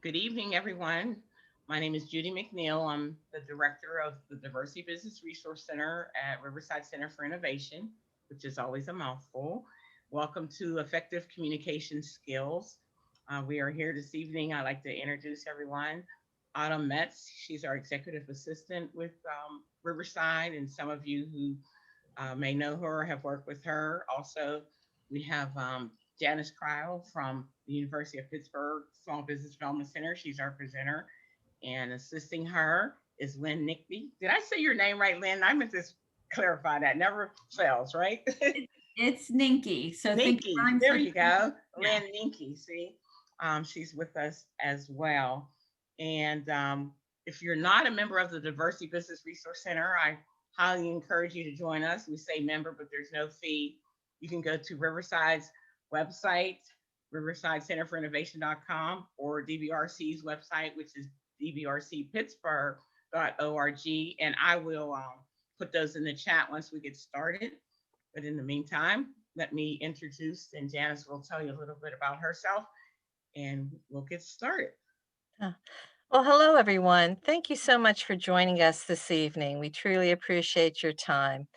Good evening, everyone. My name is Judy McNeil. I'm the director of the Diversity Business Resource Center at Riverside Center for Innovation, which is always a mouthful. Welcome to Effective Communication Skills. We are here this evening. I'd like to introduce everyone. Autumn Metz, she's our executive assistant with Riverside, and some of you who may know her or have worked with her. Also, we have Janice Cryle from the University of Pittsburgh Small Business Development Center. She's our presenter. And assisting her is Lynn Nickby. Did I say your name right, Lynn? I meant to clarify that. Never fails, right? It's Ninky, so think it Ninky. rhymes There like you go. yeah. Lynn Ninky. See, she's with us as well. And if you're not a member of the Diversity Business Resource Center, I highly encourage you to join us. We say member, but there's no fee. You can go to Riverside's website, riversidecenterforinnovation.com, or DBRC's website, which is dbrcpittsburgh.org. And I will put those in the chat once we get started. But in the meantime, let me introduce, and Janice will tell you a little bit about herself, and we'll get started. Uh, Well, hello, everyone. Thank you so much for joining us this evening. We truly appreciate your time.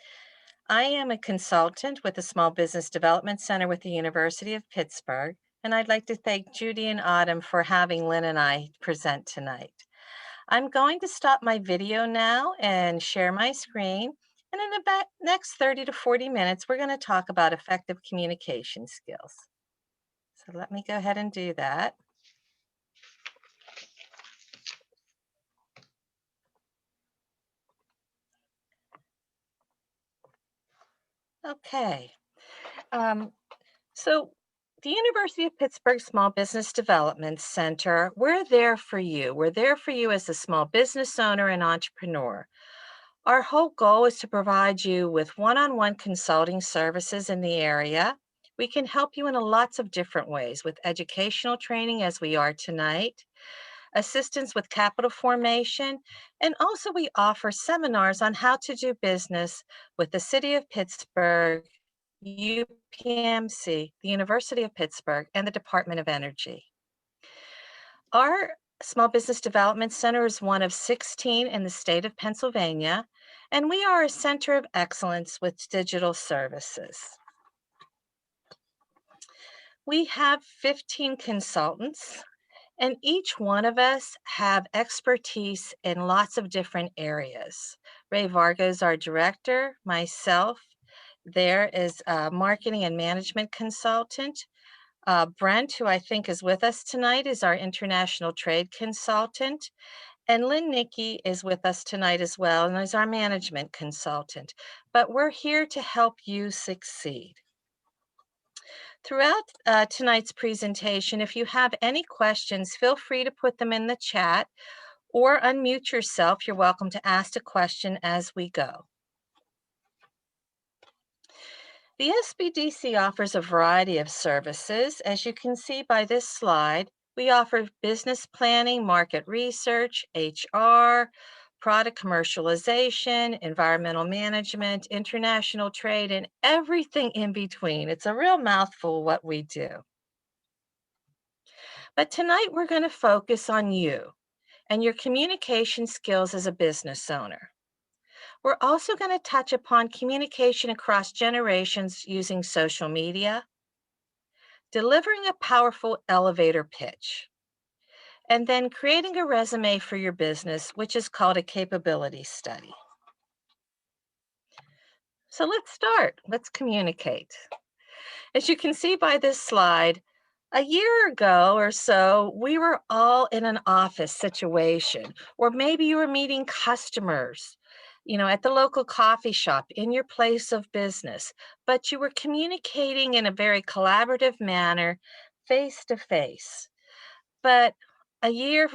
I am a consultant with the Small Business Development Center with the University of Pittsburgh, and I'd like to thank Judy and Autumn for having Lynn and I present tonight. I'm going to stop my video now and share my screen. And in the next 30 to 40 minutes, we're going to talk about effective communication skills. So let me go ahead and do that. Okay. Um, So, the University of Pittsburgh Small Business Development Center, we're there for you. We're there for you as a small business owner and entrepreneur. Our whole goal is to provide you with one on one consulting services in the area. We can help you in lots of different ways with educational training, as we are tonight, assistance with capital formation, and also we offer seminars on how to do business with the City of Pittsburgh, UPMC, the University of Pittsburgh, and the Department of Energy. Our Small Business Development Center is one of 16 in the state of Pennsylvania, and we are a center of excellence with digital services. We have 15 consultants, and each one of us have expertise in lots of different areas. Ray Varga is our director, myself. There is a marketing and management consultant. Brent, who I think is with us tonight, is our international trade consultant. And Lynn Nickey is with us tonight as well and is our management consultant. But we're here to help you succeed. Throughout tonight's presentation, if you have any questions, feel free to put them in the chat or unmute yourself. You're welcome to ask a question as we go. The SBDC offers a variety of services. As you can see by this slide, we offer business planning, market research, HR, product commercialization, environmental management, international trade, and everything in between. It's a real mouthful what we do. But tonight we're going to focus on you and your communication skills as a business owner. We're also going to touch upon communication across generations using social media, delivering a powerful elevator pitch, and then creating a resume for your business, which is called a capability study. So let's start. Let's communicate. As you can see by this slide, a year ago or so, we were all in an office situation, or maybe you were meeting customers, at the local coffee shop in your place of business, but you were communicating in a very collaborative manner, face to face. But a year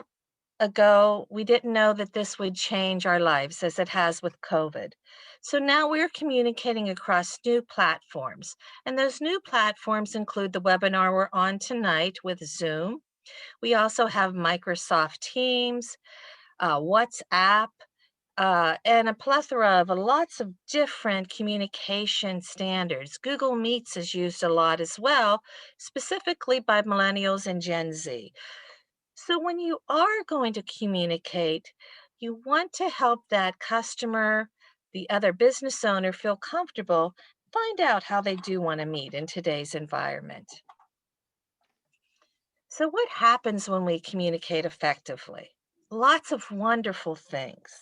ago, we didn't know that this would change our lives as it has with COVID. So now we're communicating across new platforms. And those new platforms include the webinar we're on tonight with Zoom. We also have Microsoft Teams, WhatsApp, and a plethora of lots of different communication standards. Google Meets is used a lot as well, specifically by millennials and Gen Z. So when you are going to communicate, you want to help that customer, the other business owner feel comfortable, find out how they do want to meet in today's environment. So what happens when we communicate effectively? Lots of wonderful things.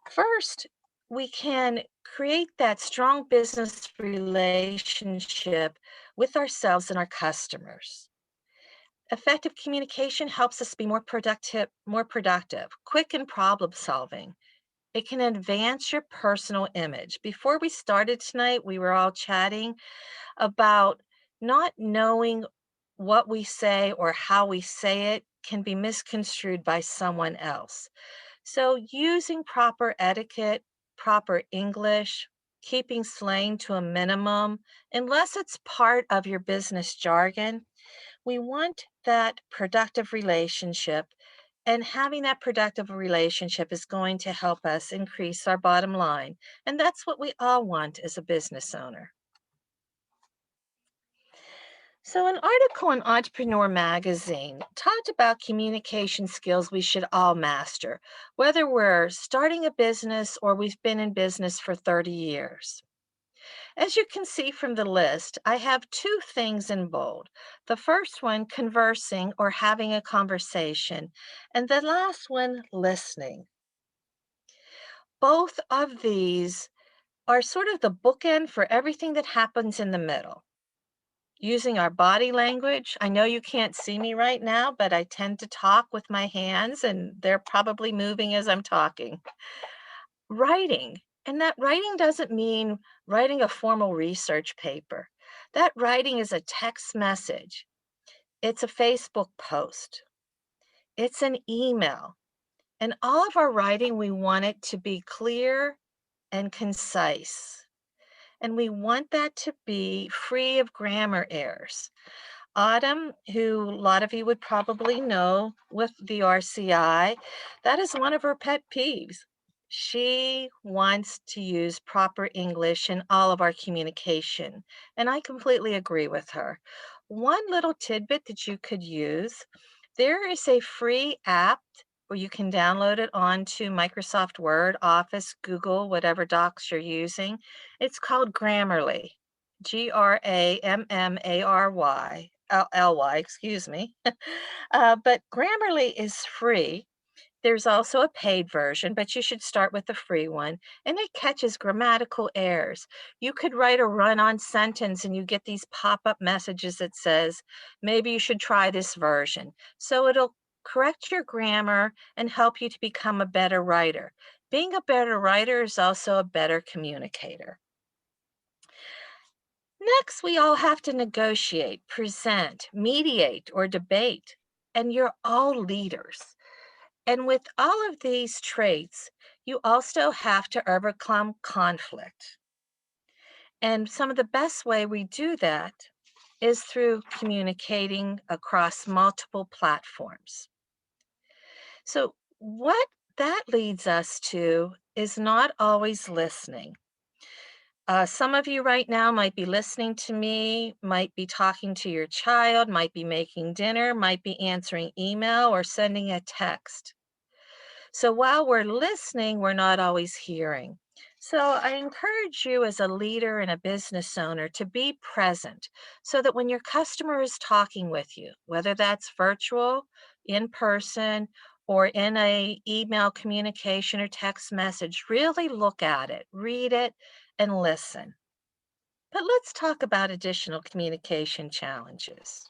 First, we can create that strong business relationship with ourselves and our customers. Effective communication helps us be more productive, quick in problem solving. It can advance your personal image. Before we started tonight, we were all chatting about not knowing what we say or how we say it can be misconstrued by someone else. So, using proper etiquette, proper English, keeping slang to a minimum, unless it's part of your business jargon, we want that productive relationship. And having that productive relationship is going to help us increase our bottom line. And that's what we all want as a business owner. So, an article in Entrepreneur Magazine talked about communication skills we should all master, whether we're starting a business or we've been in business for 30 years. As you can see from the list, I have two things in bold. The first one, conversing or having a conversation, and the last one, listening. Both of these are sort of the bookend for everything that happens in the middle. Using our body language. I know you can't see me right now, but I tend to talk with my hands, and they're probably moving as I'm talking. Writing. And that writing doesn't mean writing a formal research paper. That writing is a text message, it's a Facebook post, it's an email. And all of our writing, we want it to be clear and concise. And we want that to be free of grammar errors. Autumn, who a lot of you would probably know with the RCI, that is one of her pet peeves. She wants to use proper English in all of our communication, and I completely agree with her. One little tidbit that you could use, there is a free app where you can download it onto Microsoft Word, Office, Google, whatever docs you're using. It's called Grammarly. Grammarly, excuse me. But Grammarly is free. There's also a paid version, but you should start with the free one, and it catches grammatical errors. You could write a run-on sentence and you get these pop-up messages that says, maybe you should try this version. So it'll correct your grammar and help you to become a better writer. Being a better writer is also a better communicator. Next, we all have to negotiate, present, mediate, or debate. And you're all leaders. And with all of these traits, you also have to overcome conflict. And some of the best way we do that is through communicating across multiple platforms. So, what that leads us to is not always listening. Some of you right now might be listening to me, might be talking to your child, might be making dinner, might be answering email or sending a text. So while we're listening, we're not always hearing. So I encourage you as a leader and a business owner to be present so that when your customer is talking with you, whether that's virtual, in person, or in a email communication or text message, really look at it, read it, and listen. But let's talk about additional communication challenges.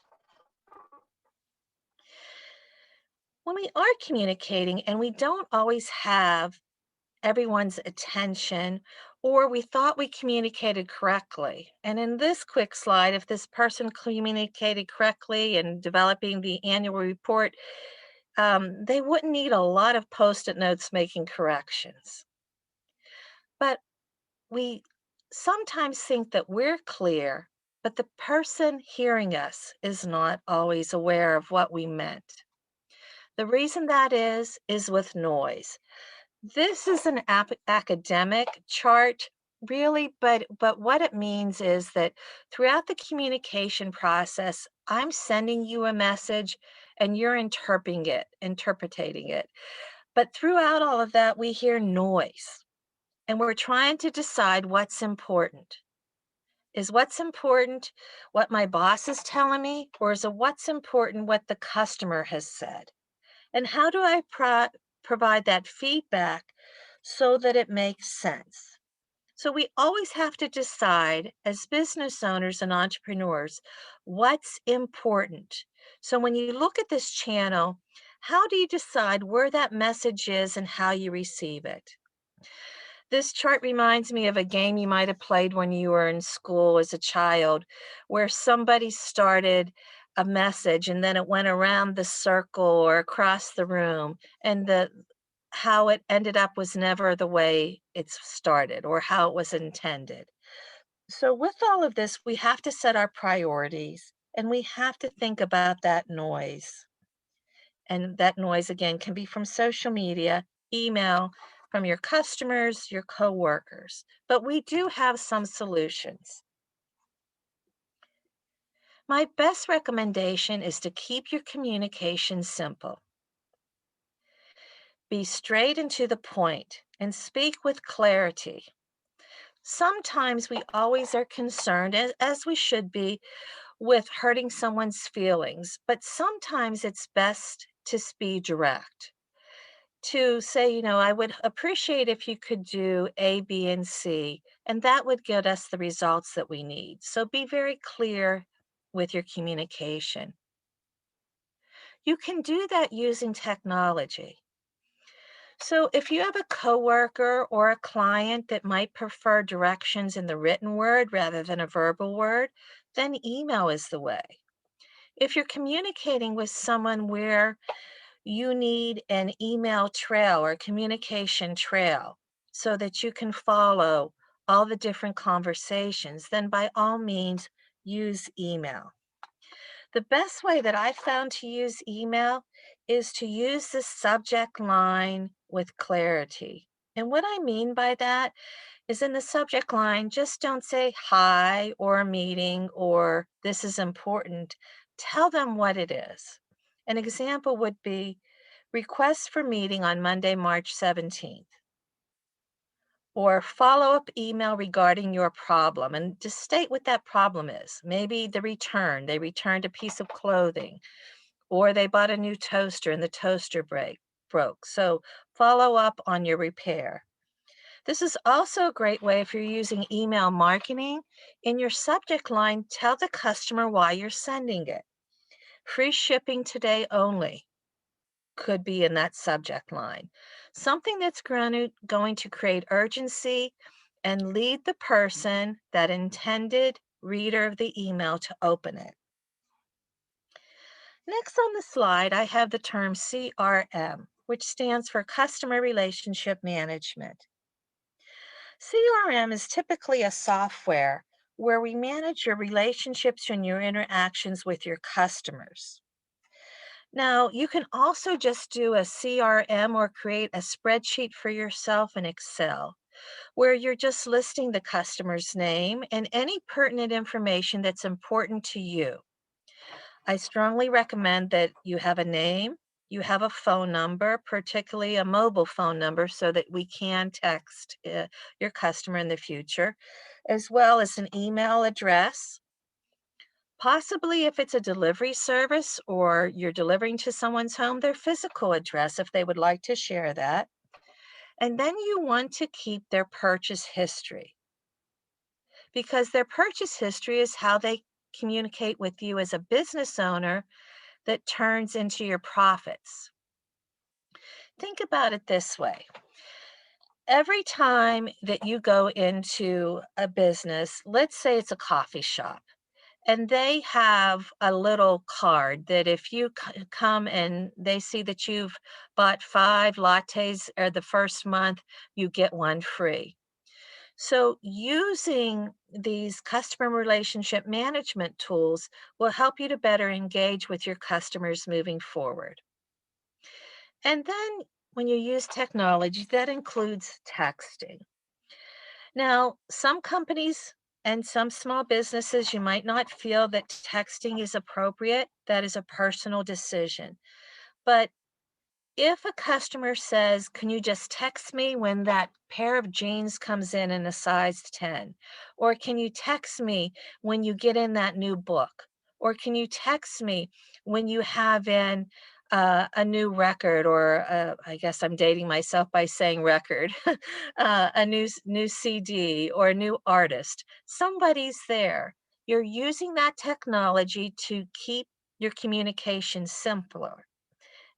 When we are communicating and we don't always have everyone's attention, or we thought we communicated correctly. And in this quick slide, if this person communicated correctly in developing the annual report, they wouldn't need a lot of post-it notes making corrections. But we sometimes think that we're clear, but the person hearing us is not always aware of what we meant. The reason that is with noise. This is an academic chart, really, but what it means is that throughout the communication process, I'm sending you a message and you're interpreting it. But throughout all of that, we hear noise, and we're trying to decide what's important. Is what's important what my boss is telling me, or is it what's important what the customer has said? And how do I provide that feedback so that it makes sense? So we always have to decide as business owners and entrepreneurs what's important. So when you look at this channel, how do you decide where that message is and how you receive it? This chart reminds me of a game you might have played when you were in school as a child, where somebody started a message and then it went around the circle or across the room, and the how it ended up was never the way it started or how it was intended. So with all of this, we have to set our priorities and we have to think about that noise. And that noise, again, can be from social media, email, from your customers, your coworkers. But we do have some solutions. My best recommendation is to keep your communication simple. Be straight and to the point and speak with clarity. Sometimes we always are concerned, as we should be, with hurting someone's feelings, but sometimes it's best to be direct. To say, I would appreciate if you could do A, B, and C, and that would get us the results that we need. So be very clear with your communication. You can do that using technology. So if you have a coworker or a client that might prefer directions in the written word rather than a verbal word, then email is the way. If you're communicating with someone where you need an email trail or communication trail so that you can follow all the different conversations, then by all means, use email. The best way that I found to use email is to use the subject line with clarity. And what I mean by that is in the subject line, just don't say hi or a meeting or this is important. Tell them what it is. An example would be request for meeting on Monday, March 17th, or follow-up email regarding your problem, and just state what that problem is. Maybe they returned a piece of clothing, or they bought a new toaster and the toaster broke. So follow up on your repair. This is also a great way if you're using email marketing. In your subject line, tell the customer why you're sending it. Free shipping today only could be in that subject line. Something that's going to create urgency and lead the person, that intended reader of the email, to open it. Next on the slide, I have the term CRM, which stands for Customer Relationship Management. CRM is typically a software where we manage your relationships and your interactions with your customers. Now, you can also just do a CRM or create a spreadsheet for yourself in Excel, where you're just listing the customer's name and any pertinent information that's important to you. I strongly recommend that you have a name, you have a phone number, particularly a mobile phone number, so that we can text your customer in the future, as well as an email address. Possibly if it's a delivery service or you're delivering to someone's home, their physical address if they would like to share that. And then you want to keep their purchase history, because their purchase history is how they communicate with you as a business owner that turns into your profits. Think about it this way. Every time that you go into a business, let's say it's a coffee shop, and they have a little card that if you come and they see that you've bought 5 lattes or the first month, you get one free. So using these customer relationship management tools will help you to better engage with your customers moving forward. And then when you use technology, that includes texting. Now, some companies And some small businesses, you might not feel that texting is appropriate. That is a personal decision. But if a customer says, "Can you just text me when that pair of jeans comes in a size 10?" Or "Can you text me when you get in that new book?" Or "Can you text me when you have in a new record?" Or I guess I'm dating myself by saying record, a new CD or a new artist. Somebody's there. You're using that technology to keep your communication simpler.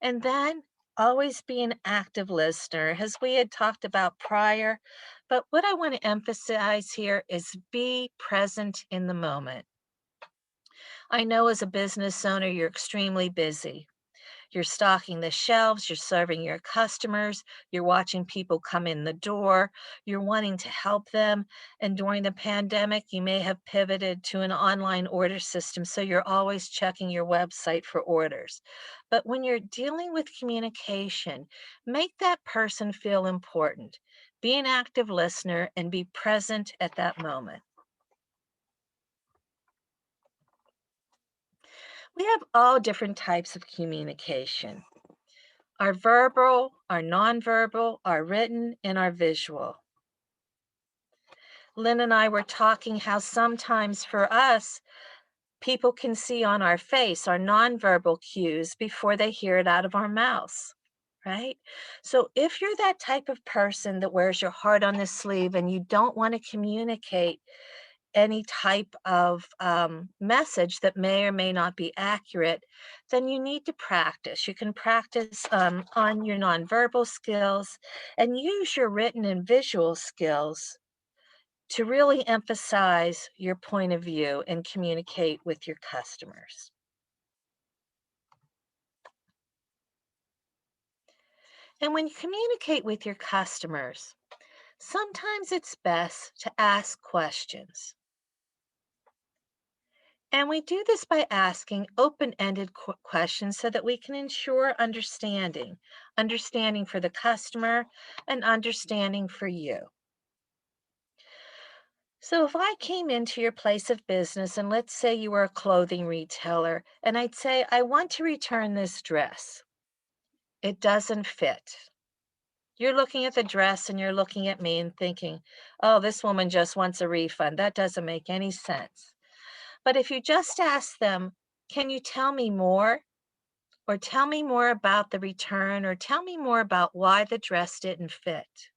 And then always be an active listener, as we had talked about prior. But what I want to emphasize here is be present in the moment. I know as a business owner, you're extremely busy. You're stocking the shelves, you're serving your customers, you're watching people come in the door, you're wanting to help them. And during the pandemic, you may have pivoted to an online order system, so you're always checking your website for orders. But when you're dealing with communication, make that person feel important. Be an active listener and be present at that moment. We have all different types of communication. Our verbal, our nonverbal, our written, and our visual. Lynn and I were talking how sometimes for us, people can see on our face our nonverbal cues before they hear it out of our mouths, right? So if you're that type of person that wears your heart on the sleeve and you don't want to communicate any type of message that may or may not be accurate, then you need to practice. You can practice on your nonverbal skills and use your written and visual skills to really emphasize your point of view and communicate with your customers. And when you communicate with your customers, sometimes it's best to ask questions. And we do this by asking open-ended questions so that we can ensure understanding, understanding for the customer and understanding for you. So if I came into your place of business and let's say you were a clothing retailer and I'd say, "I want to return this dress. It doesn't fit." You're looking at the dress and you're looking at me and thinking, "Oh, this woman just wants a refund. That doesn't make any sense." But if you just ask them, "Can you tell me more?" Or "Tell me more about the return," or "Tell me more about why the dress didn't fit."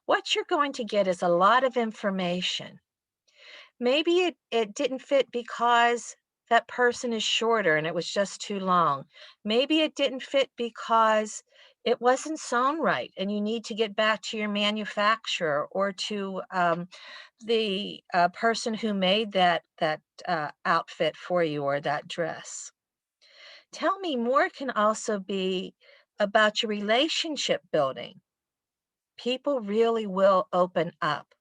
What you're going to get is a lot of information. Maybe it didn't fit because that person is shorter and it was just too long. Maybe it didn't fit because it wasn't sewn right and you need to get back to your manufacturer or to the person who made that outfit for you or that dress. Tell me more can also be about your relationship building. People really will open up.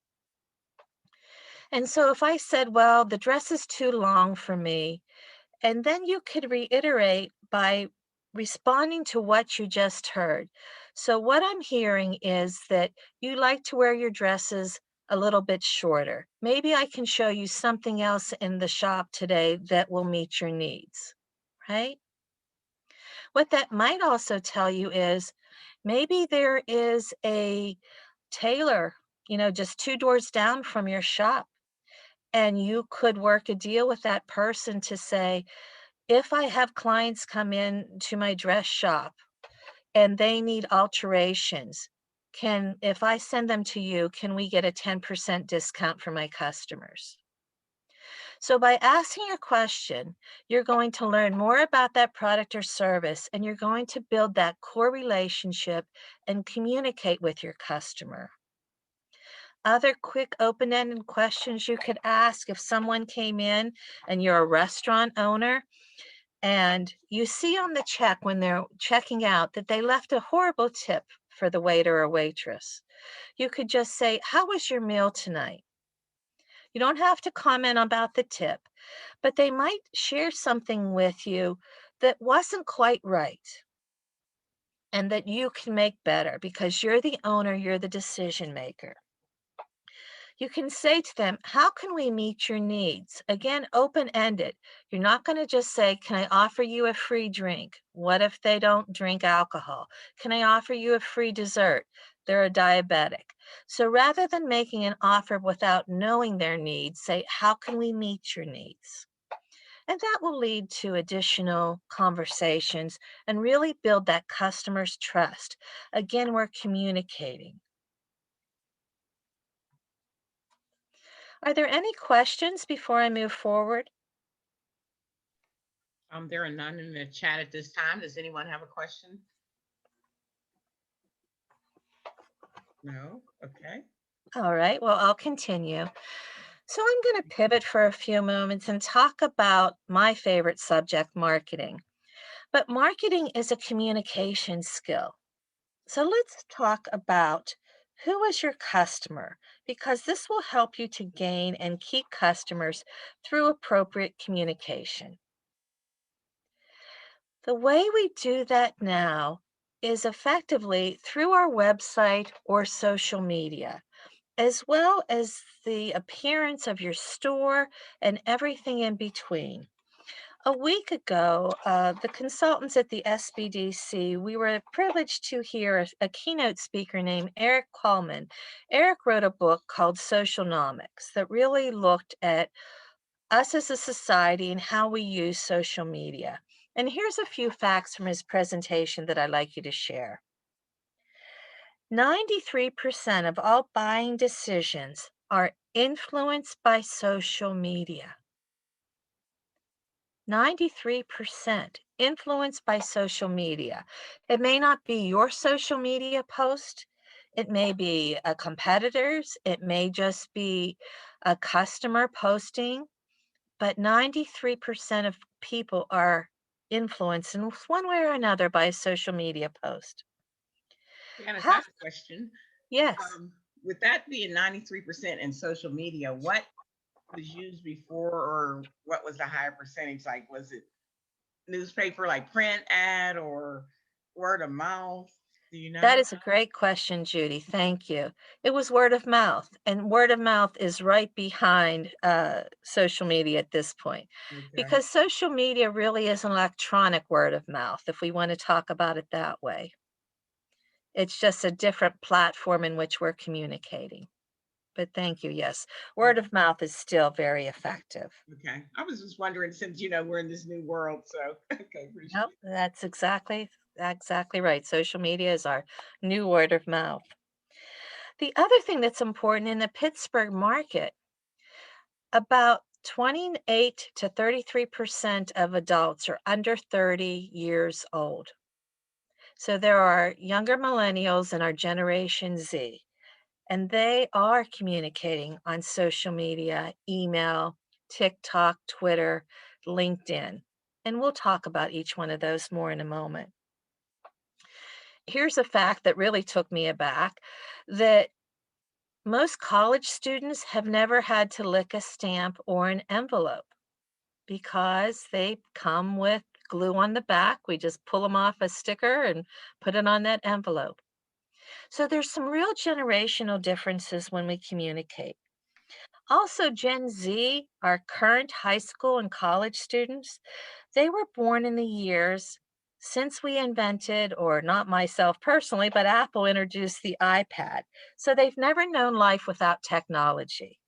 And so if I said, "Well, the dress is too long for me," and then you could reiterate by responding to what you just heard. So what I'm hearing is that you like to wear your dresses a little bit shorter. Maybe I can show you something else in the shop today that will meet your needs, right? What that might also tell you is maybe there is a tailor, just two doors down from your shop, and you could work a deal with that person to say, "If I have clients come in to my dress shop and they need alterations, if I send them to you, can we get a 10% discount for my customers?" So by asking a question, you're going to learn more about that product or service, and you're going to build that core relationship and communicate with your customer. Other quick open-ended questions you could ask if someone came in and you're a restaurant owner and you see on the check when they're checking out that they left a horrible tip for the waiter or waitress. You could just say, "How was your meal tonight?" You don't have to comment about the tip, but they might share something with you that wasn't quite right and that you can make better because you're the owner, you're the decision maker. You can say to them, how can we meet your needs? Again, open-ended. You're not going to just say, can I offer you a free drink? What if they don't drink alcohol? Can I offer you a free dessert? They're a diabetic. So rather than making an offer without knowing their needs, say, how can we meet your needs? And that will lead to additional conversations and really build that customer's trust. Again, we're communicating. Are there any questions before I move forward? There are none in the chat at this time. Does anyone have a question? No? Okay. All right, well, I'll continue. So I'm going to pivot for a few moments and talk about my favorite subject, marketing. But marketing is a communication skill. So let's talk about who is your customer, because this will help you to gain and keep customers through appropriate communication. The way we do that now is effectively through our website or social media, as well as the appearance of your store and everything in between. A week ago, the consultants at the SBDC, we were privileged to hear a keynote speaker named Eric Coleman. Eric wrote a book called Socialnomics that really looked at us as a society and how we use social media. And here's a few facts from his presentation that I'd like you to share. 93% of all buying decisions are influenced by social media. 93% influenced by social media. It may not be your social media post. It may be a competitor's. It may just be a customer posting, but 93% of people are influenced in one way or another by a social media post. Janice, I have Half, a question. yes. With that being 93% in social media, what was used before, or what was the higher percentage? Like, was it newspaper, like print ad, or word of mouth? Do you That know? is a great question, Judy. Thank you. It was word of mouth, and word of mouth is right behind social media at this point, Okay. because social media really is an electronic word of mouth, if we want to talk about it that way. It's just a different platform in which we're communicating. But thank you. Yes, word of mouth is still very effective. Okay. I was just wondering, since we're in this new world, so okay, appreciate Nope, it. that's exactly right. Social media is our new word of mouth. The other thing that's important in the Pittsburgh market, about 28 to 33% of adults are under 30 years old. So there are younger millennials in our Generation Z, and they are communicating on social media, email, TikTok, Twitter, LinkedIn. And we'll talk about each one of those more in a moment. Here's a fact that really took me aback, that most college students have never had to lick a stamp or an envelope because they come with glue on the back. We just pull them off a sticker and put it on that envelope. So there's some real generational differences when we communicate. Also, Gen Z, our current high school and college students, they were born in the years since we invented, or not myself personally, but Apple introduced the iPad. So they've never known life without technology.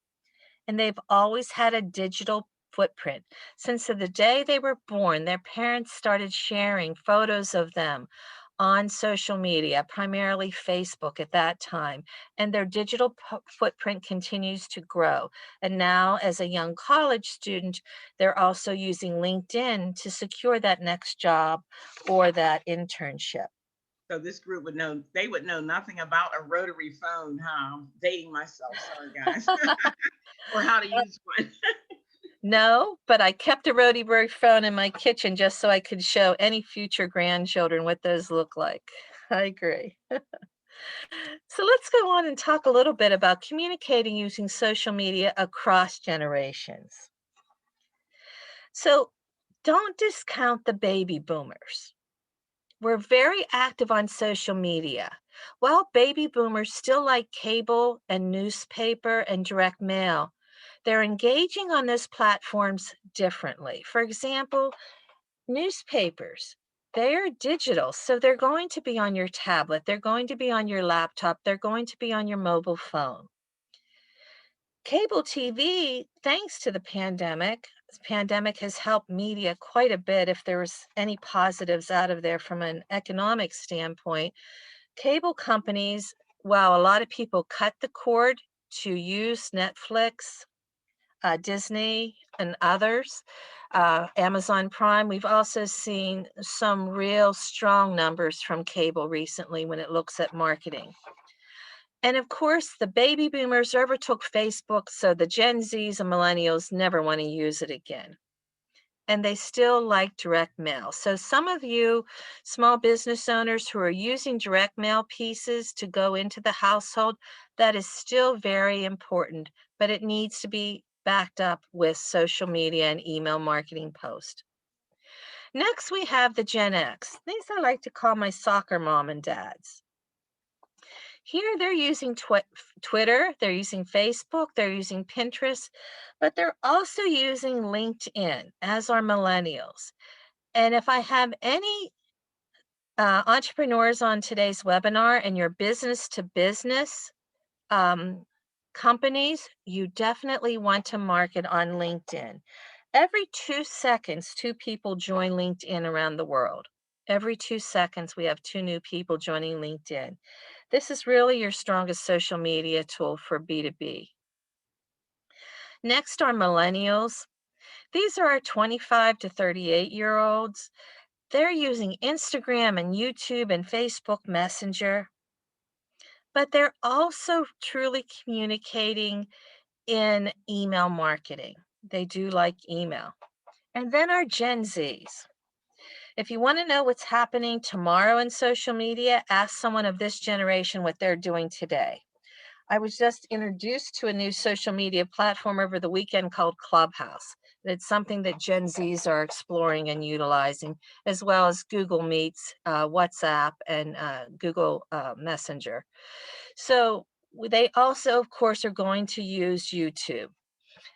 And they've always had a digital footprint. Since the day they were born, their parents started sharing photos of them on social media, primarily Facebook at that time, and their digital footprint continues to grow. And now, as a young college student, they're also using LinkedIn to secure that next job or that internship. So this group would know, they would know nothing about a rotary phone, huh? I'm dating myself, sorry guys. Or how to use one. No, but I kept a Rotary phone in my kitchen just so I could show any future grandchildren what those look like. I agree. So let's go on and talk a little bit about communicating using social media across generations. So don't discount the baby boomers. We're very active on social media. Well, baby boomers still like cable and newspaper and direct mail. They're engaging on those platforms differently. For example, newspapers, they're digital, so they're going to be on your tablet, they're going to be on your laptop, they're going to be on your mobile phone. Cable TV, thanks to the pandemic, this pandemic has helped media quite a bit. If there was any positives out of there from an economic standpoint, cable companies, while a lot of people cut the cord to use Netflix, Disney, and others, Amazon Prime, we've also seen some real strong numbers from cable recently when it looks at marketing. And of course, the baby boomers overtook Facebook, so the Gen Zs and millennials never want to use it again. And they still like direct mail. So some of you small business owners who are using direct mail pieces to go into the household, that is still very important, but it needs to be backed up with social media and email marketing posts. Next, we have the Gen X. These I like to call my soccer mom and dads. Here they're using Twitter, they're using Facebook, they're using Pinterest, but they're also using LinkedIn, as are millennials. And if I have any entrepreneurs on today's webinar and your business to business companies, you definitely want to market on LinkedIn. Every 2 seconds, 2 people join LinkedIn around the world. Every 2 seconds, we have 2 new people joining LinkedIn. This is really your strongest social media tool for B2B. Next are millennials. These are our 25 to 38-year-olds. They're using Instagram and YouTube and Facebook Messenger, but they're also truly communicating in email marketing. They do like email. And then our Gen Zs. If you want to know what's happening tomorrow in social media, ask someone of this generation what they're doing today. I was just introduced to a new social media platform over the weekend called Clubhouse. It's something that Gen Zs are exploring and utilizing, as well as Google Meets, WhatsApp, and Google Messenger. So they also, of course, are going to use YouTube.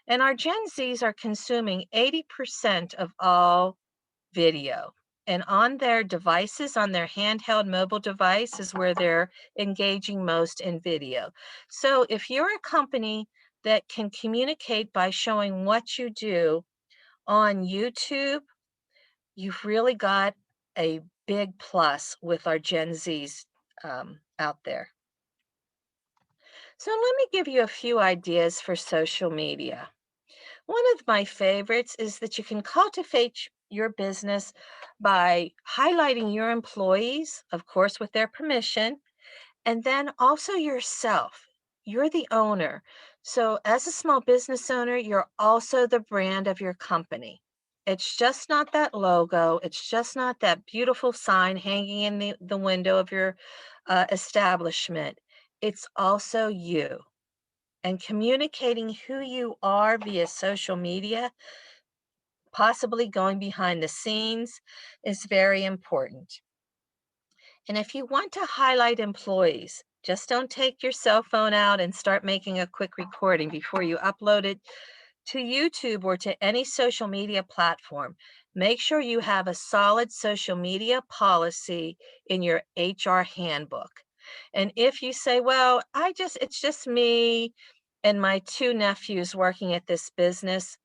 And our Gen Zs are consuming 80% of all video. And on their devices, on their handheld mobile device is where they're engaging most in video. So if you're a company that can communicate by showing what you do on YouTube, you've really got a big plus with our Gen Zs out there. So let me give you a few ideas for social media. One of my favorites is that you can cultivate your business by highlighting your employees, of course, with their permission, and then also yourself. You're the owner. So, as a small business owner, you're also the brand of your company. It's just not that logo, it's just not that beautiful sign hanging in the window of your establishment. It's also you. And communicating who you are via social media, possibly going behind the scenes, is very important. And if you want to highlight employees, just don't take your cell phone out and start making a quick recording before you upload it to YouTube or to any social media platform. Make sure you have a solid social media policy in your HR handbook. And if you say, well, it's just me and my 2 nephews working at this business,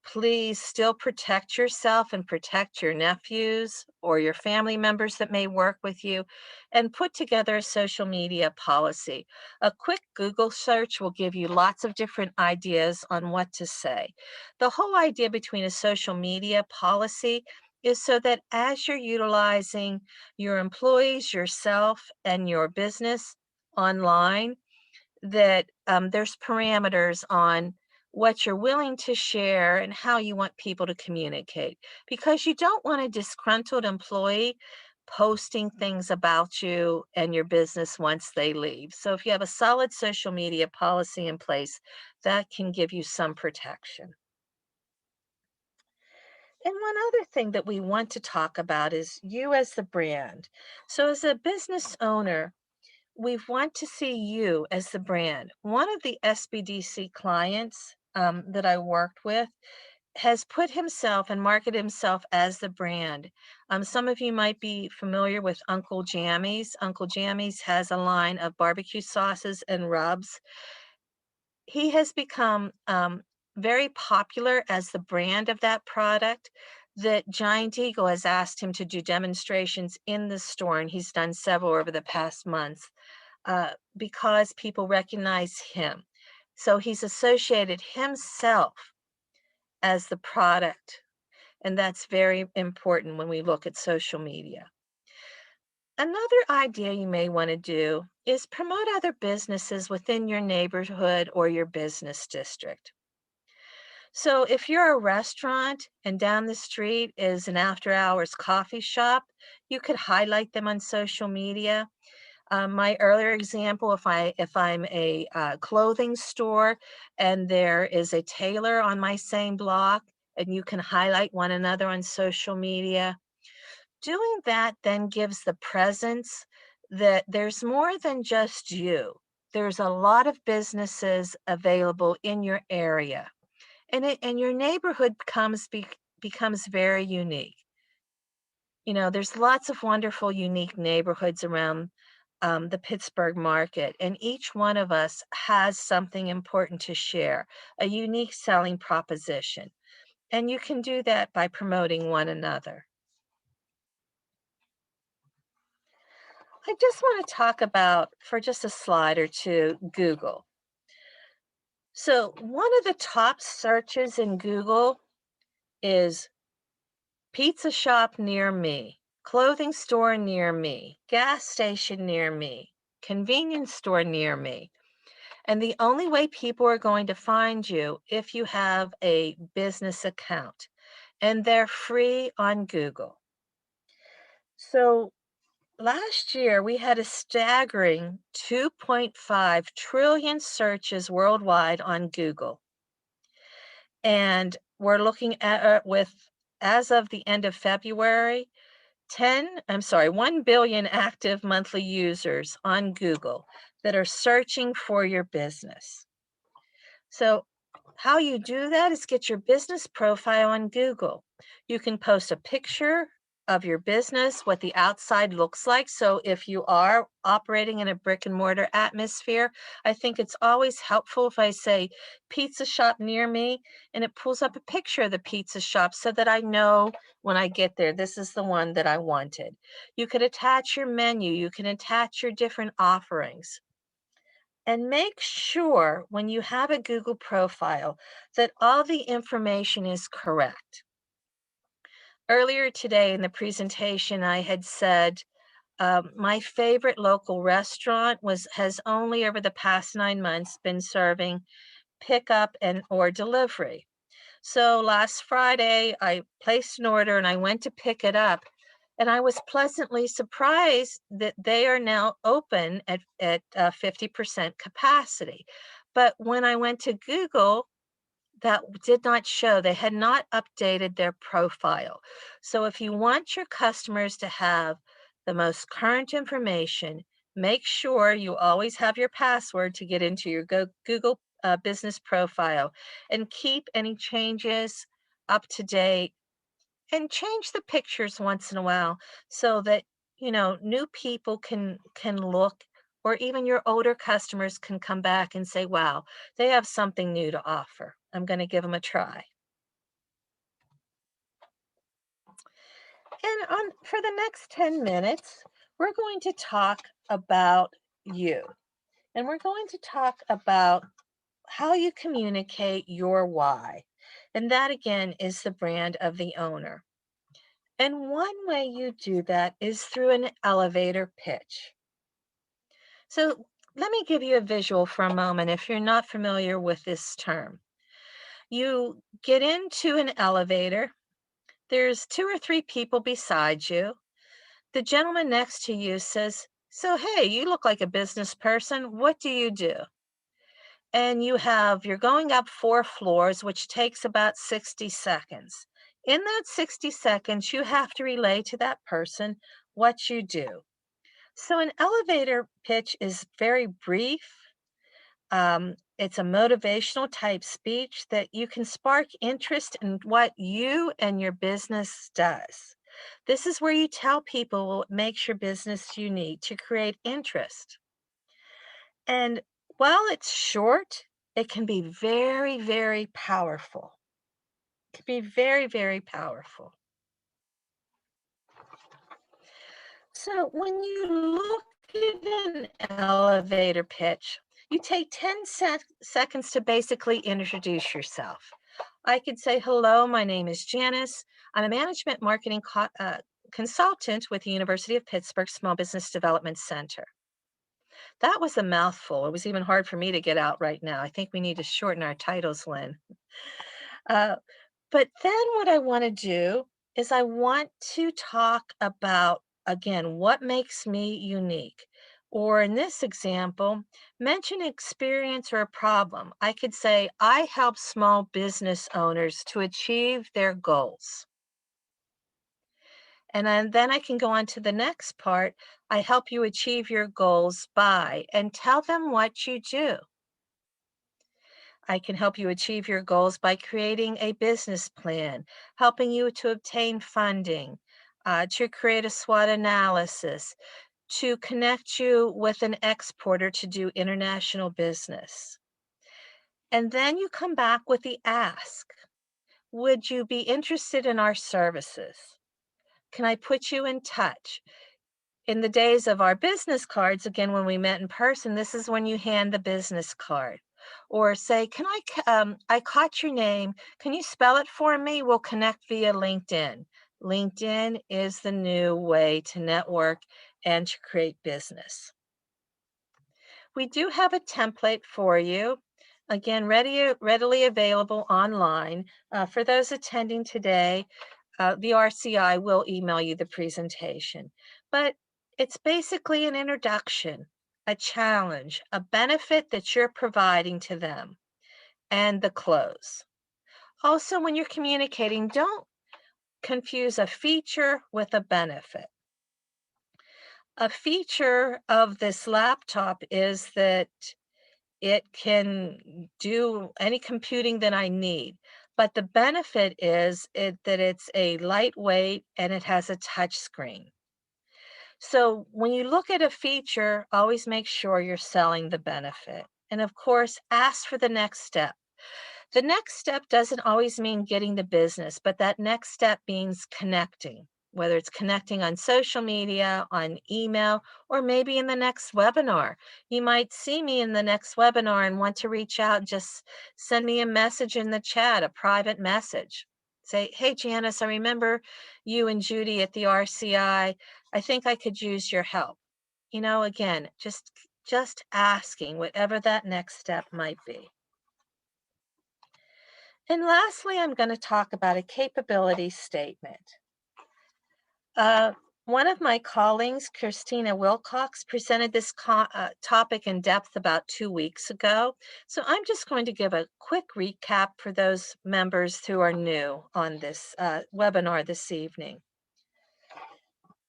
please still protect yourself and protect your nephews or your family members that may work with you, and put together a social media policy. A quick Google search will give you lots of different ideas on what to say. The whole idea between a social media policy is so that as you're utilizing your employees, yourself, and your business online, that there's parameters on what you're willing to share and how you want people to communicate, because you don't want a disgruntled employee posting things about you and your business once they leave. So if you have a solid social media policy in place, that can give you some protection. And one other thing that we want to talk about is you as the brand. So as a business owner, we want to see you as the brand. One of the SBDC clients that I worked with has put himself and marketed himself as the brand. Some of you might be familiar with Uncle Jammy's. Uncle Jammy's has a line of barbecue sauces and rubs. He has become very popular as the brand of that product, that Giant Eagle has asked him to do demonstrations in the store, and he's done several over the past months because people recognize him. So he's associated himself as the product, and that's very important when we look at social media. Another idea you may want to do is promote other businesses within your neighborhood or your business district. So if you're a restaurant and down the street is an after hours coffee shop, you could highlight them on social media. My earlier example, if I'm a clothing store and there is a tailor on my same block, and you can highlight one another on social media, doing that then gives the presence that there's more than just you. There's a lot of businesses available in your area, and your neighborhood becomes very unique. You know, there's lots of wonderful, unique neighborhoods around the Pittsburgh market, and each one of us has something important to share, a unique selling proposition. And you can do that by promoting one another. I just want to talk about, for just a slide or two, Google. So, one of the top searches in Google is pizza shop near me, clothing store near me, gas station near me, convenience store near me. And the only way people are going to find you if you have a business account, and they're free on Google. So last year we had a staggering 2.5 trillion searches worldwide on Google. And we're looking at as of the end of February, 1 billion active monthly users on Google that are searching for your business. So how you do that is get your business profile on Google. You can post a picture of your business, what the outside looks like. So if you are operating in a brick and mortar atmosphere, I think it's always helpful if I say pizza shop near me and it pulls up a picture of the pizza shop so that I know when I get there, this is the one that I wanted. You could attach your menu, you can attach your different offerings. And make sure when you have a Google profile that all the information is correct. Earlier today in the presentation, I had said my favorite local restaurant has only over the past 9 months been serving pickup and or delivery. So last Friday, I placed an order and I went to pick it up. And I was pleasantly surprised that they are now open at 50% capacity. But when I went to Google, that did not show. They had not updated their profile. So if you want your customers to have the most current information, make sure you always have your password to get into your Google business profile, and keep any changes up to date, and change the pictures once in a while so that new people can look, or even your older customers can come back and say, wow, they have something new to offer, I'm going to give them a try. And for the next 10 minutes we're going to talk about you, and we're going to talk about how you communicate your why, and that again is the brand of the owner. And one way you do that is through an elevator pitch. So let me give you a visual for a moment if you're not familiar with this term. You get into an elevator, there's 2 or 3 people beside you. The gentleman next to you says, "So, hey, you look like a business person. What do you do?" And you're going up 4 floors, which takes about 60 seconds. In that 60 seconds, you have to relay to that person what you do. So an elevator pitch is very brief. It's a motivational type speech that you can spark interest in what you and your business does. This is where you tell people what makes your business unique to create interest. And while it's short, it can be very, very powerful. It can be very, very powerful. So when you look at an elevator pitch, you take 10 seconds to basically introduce yourself. I could say, hello, my name is Janice. I'm a management marketing consultant with the University of Pittsburgh Small Business Development Center. That was a mouthful. It was even hard for me to get out right now. I think we need to shorten our titles, Lynn. Uh, but then what I want to do is I want to talk about, again, what makes me unique. Or in this example, mention experience or a problem. I could say, I help small business owners to achieve their goals. And then I can go on to the next part. I help you achieve your goals by, and tell them what you do. I can help you achieve your goals by creating a business plan, helping you to obtain funding, to create a SWOT analysis, to connect you with an exporter to do international business. And then you come back with the ask. Would you be interested in our services? Can I put you in touch? In the days of our business cards, again, when we met in person, this is when you hand the business card. Or say, I caught your name. Can you spell it for me? We'll connect via LinkedIn. LinkedIn is the new way to network and to create business. We do have a template for you. Again, readily available online. For those attending today, the RCI will email you the presentation. But it's basically an introduction, a challenge, a benefit that you're providing to them, and the close. Also, when you're communicating, don't confuse a feature with a benefit. A feature of this laptop is that it can do any computing that I need. But the benefit is that it's a lightweight and it has a touch screen. So when you look at a feature, always make sure you're selling the benefit. And of course, ask for the next step. The next step doesn't always mean getting the business, but that next step means connecting, whether it's connecting on social media, on email, or maybe in the next webinar. You might see me in the next webinar and want to reach out, just send me a message in the chat, a private message. Say, hey, Janice, I remember you and Judy at the RCI. I think I could use your help. Again, just asking whatever that next step might be. And lastly, I'm going to talk about a capability statement. One of my colleagues, Christina Wilcox, presented this topic in depth about 2 weeks ago. So I'm just going to give a quick recap for those members who are new on this webinar this evening.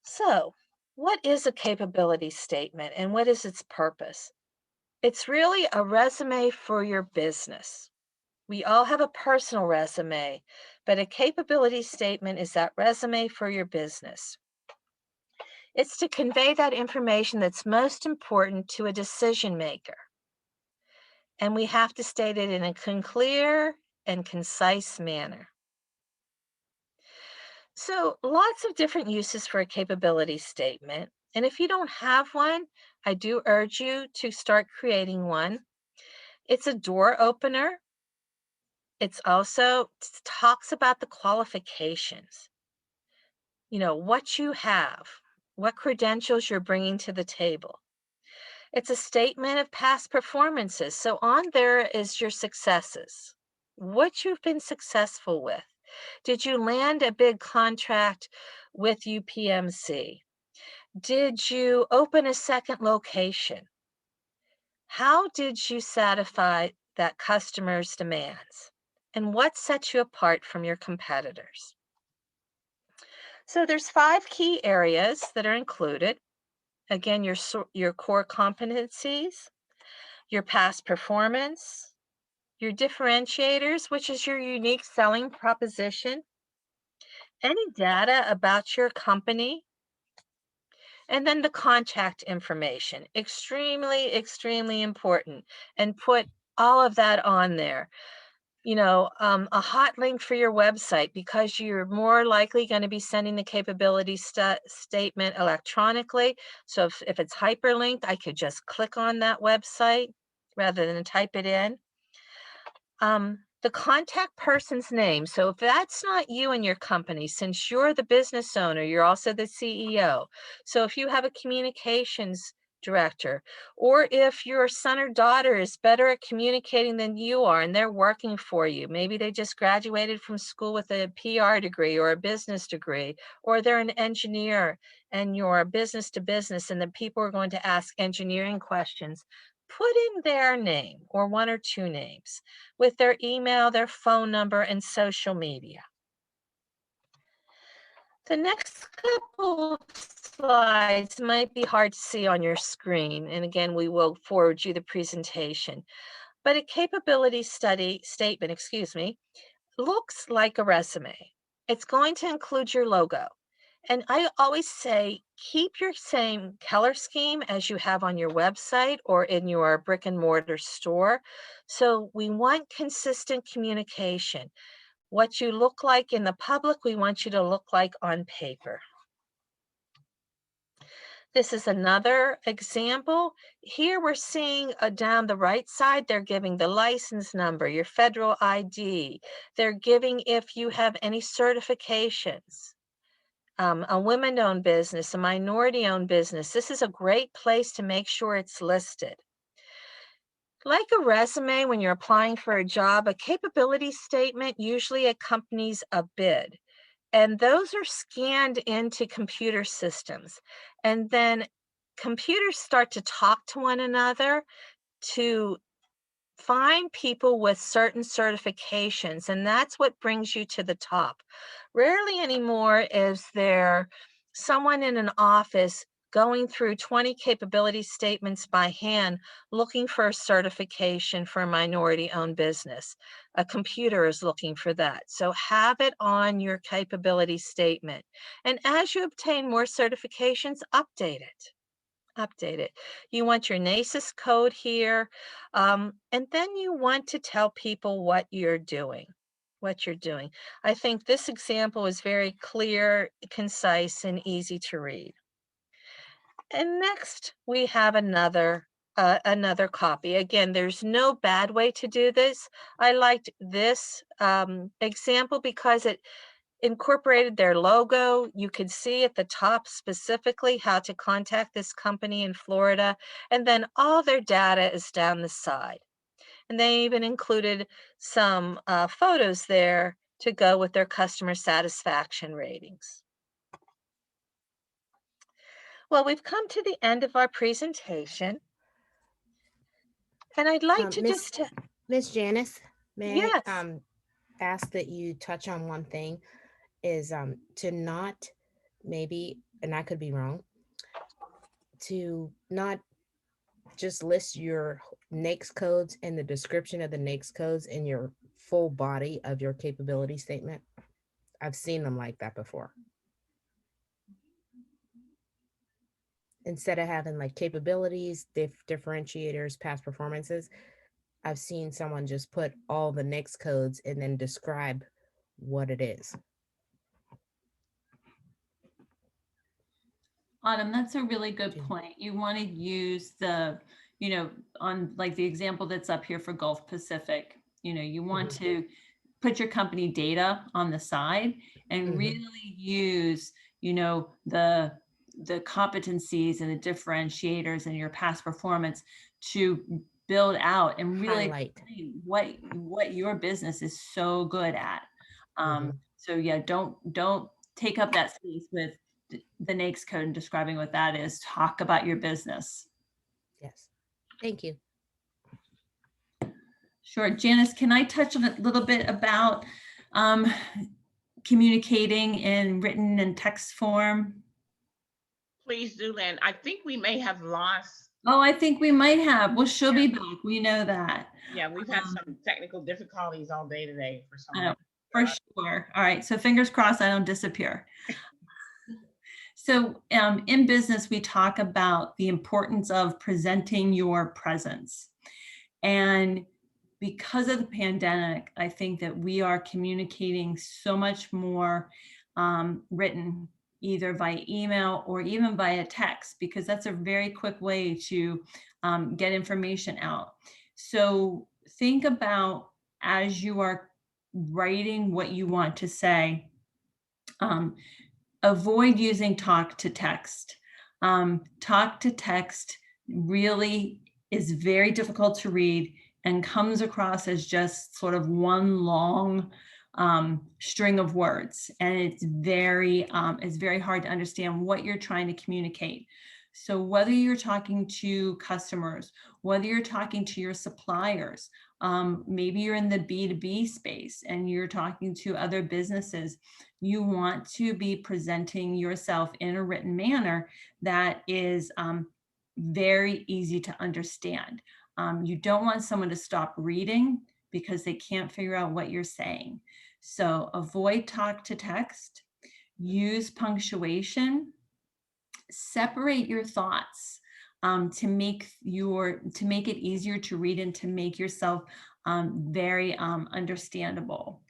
So, what is a capability statement and what is its purpose? It's really a resume for your business. We all have a personal resume, but a capability statement is that resume for your business. It's to convey that information that's most important to a decision maker. And we have to state it in a clear and concise manner. So lots of different uses for a capability statement. And if you don't have one, I do urge you to start creating one. It's a door opener. It's also talks about the qualifications. What you have, what credentials you're bringing to the table. It's a statement of past performances. So on there is your successes, what you've been successful with. Did you land a big contract with UPMC? Did you open a second location? How did you satisfy that customer's demands? And what sets you apart from your competitors? So there's 5 key areas that are included. again, your core competencies, your past performance, your differentiators, which is your unique selling proposition, any data about your company, and then the contact information. Extremely, extremely important. And put all of that on there. A hot link for your website, because you're more likely going to be sending the capability statement electronically. So if it's hyperlinked, I could just click on that website rather than type it in. The contact person's name. So if that's not you and your company, since you're the business owner, you're also the CEO. So if you have a communications director, or if your son or daughter is better at communicating than you are and they're working for you, maybe they just graduated from school with a PR degree or a business degree, or they're an engineer and you're a business to business and the people are going to ask engineering questions, put in their name or one or two names with their email, their phone number, and social media. The next couple of slides might be hard to see on your screen. And again, we will forward you the presentation. But a capability statement, looks like a resume. It's going to include your logo. And I always say, keep your same color scheme as you have on your website or in your brick and mortar store. So we want consistent communication. What you look like in the public, we want you to look like on paper. This is another example. Here we're seeing down the right side, they're giving the license number, your federal ID. They're giving if you have any certifications. A women-owned business, a minority-owned business. This is a great place to make sure it's listed. Like a resume, when you're applying for a job, a capability statement usually accompanies a bid. And those are scanned into computer systems. And then computers start to talk to one another to find people with certain certifications, and that's what brings you to the top. Rarely anymore is there someone in an office going through 20 capability statements by hand looking for a certification for a minority-owned business. A computer is looking for that. So have it on your capability statement. And as you obtain more certifications, update it. Update it. You want your NACIS code here, and then you want to tell people what you're doing. I think this example is very clear, concise, and easy to read. And next, we have another copy. Again, there's no bad way to do this. I liked this example because it incorporated their logo. You could see at the top specifically how to contact this company in Florida, and then all their data is down the side. And they even included some photos there to go with their customer satisfaction ratings. Well, we've come to the end of our presentation. And I'd like to Miss Janice, may Yes. I ask that you touch on one thing, is to not maybe, and I could be wrong, to not just list your NAICS codes and the description of the NAICS codes in your full body of your capability statement. I've seen them like that before. Instead of having like capabilities, differentiators, past performances, I've seen someone just put all the NAICS codes and then describe what it is. Autumn, that's a really good point. You want to use the, on like the example that's up here for Gulf Pacific, you want to put your company data on the side and really use, the competencies and the differentiators and your past performance to build out and really highlight what your business is so good at. So yeah, don't take up that space with the NAICS code and describing what that is. Talk about your business. Yes, thank you. Sure. Janice, can I touch on a little bit about communicating in written and text form? Please do, Lynn. I think we may have lost. Oh, I think we might have. Well, she'll be back. We know that. Yeah, we've had Um, some technical difficulties all day today for some I know, reason. for sure. All right. So fingers crossed I don't disappear. So in business, we talk about the importance of presenting your presence. And because of the pandemic, I think that we are communicating so much more written, either by email or even via text, because that's a very quick way to get information out. So think about, as you are writing what you want to say, avoid using talk to text. Talk to text really is very difficult to read and comes across as just sort of one long string of words, and it's very hard to understand what you're trying to communicate. So whether you're talking to customers, whether you're talking to your suppliers, maybe you're in the B2B space and you're talking to other businesses, you want to be presenting yourself in a written manner that is very easy to understand. You don't want someone to stop reading because they can't figure out what you're saying. So avoid talk to text, use punctuation, separate your thoughts to make it easier to read and to make yourself very understandable.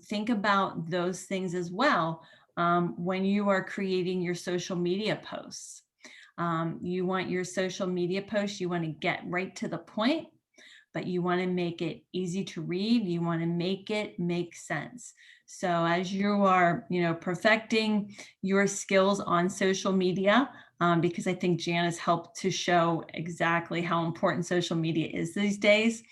Think about those things as well when you are creating your social media posts. You want your social media posts, you want to get right to the point, but you want to make it easy to read. You want to make it make sense. So as you are, perfecting your skills on social media, because I think Janice helped to show exactly how important social media is these days.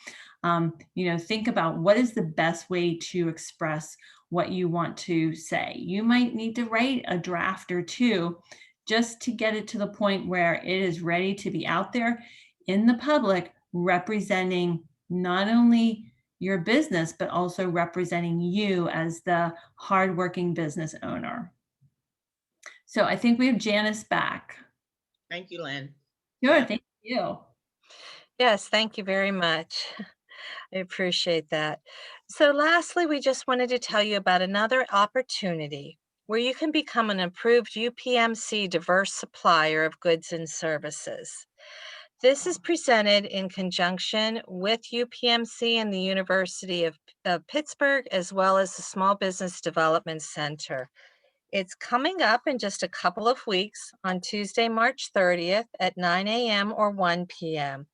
Think about what is the best way to express what you want to say. You might need to write a draft or two just to get it to the point where it is ready to be out there in the public, representing not only your business, but also representing you as the hardworking business owner. So I think we have Janice back. Thank you, Lynn. Sure, Yeah. thank you. Yes, thank you very much. I appreciate that. So lastly, we just wanted to tell you about another opportunity where you can become an approved UPMC diverse supplier of goods and services. This is presented in conjunction with UPMC and the University of Pittsburgh, as well as the Small Business Development Center. It's coming up in just a couple of weeks on Tuesday, March 30th at 9 a.m. or 1 p.m.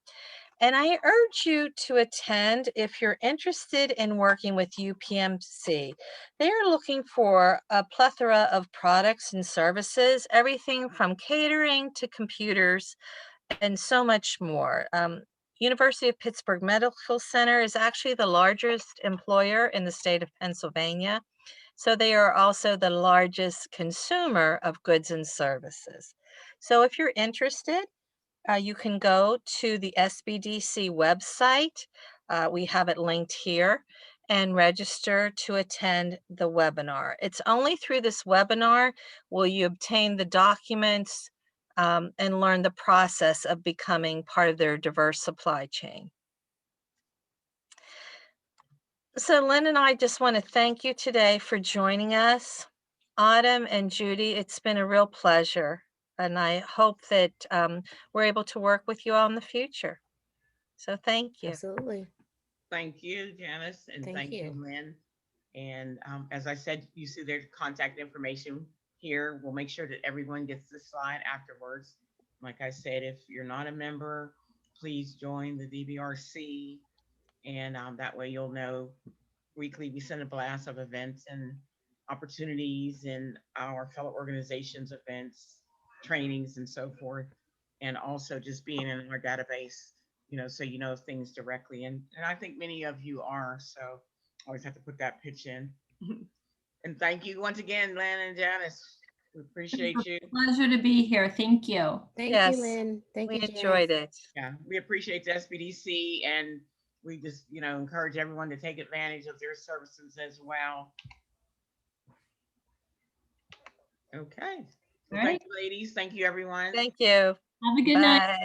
And I urge you to attend if you're interested in working with UPMC. They are looking for a plethora of products and services, everything from catering to computers and so much more. University of Pittsburgh Medical Center is actually the largest employer in the state of Pennsylvania. So they are also the largest consumer of goods and services. So if you're interested, you can go to the SBDC website. We have it linked here, and register to attend the webinar. It's only through this webinar will you obtain the documents and learn the process of becoming part of their diverse supply chain. So Lynn and I just want to thank you today for joining us. Autumn and Judy, it's been a real pleasure. And I hope that we're able to work with you all in the future. So thank you. Absolutely. Thank you, Janice, and Thank thank you, you. Lynn. And as I said, you see their contact information here. We'll make sure that everyone gets this slide afterwards. Like I said, if you're not a member, please join the DBRC, and that way you'll know weekly we send a blast of events and opportunities in our fellow organizations, events, trainings, and so forth. And also just being in our database, so you know things directly. And I think many of you are, so always have to put that pitch in. And thank you once again, Lynn and Janice. We appreciate you. Pleasure to be here. Thank you. Thank Yes, you, Lynn. Thank We you, Janice. enjoyed it. Yeah, we appreciate the SBDC, and we just, encourage everyone to take advantage of their services as well. Okay. All Thank right. you, ladies. Thank you, everyone. Thank you. Have a good night. Bye.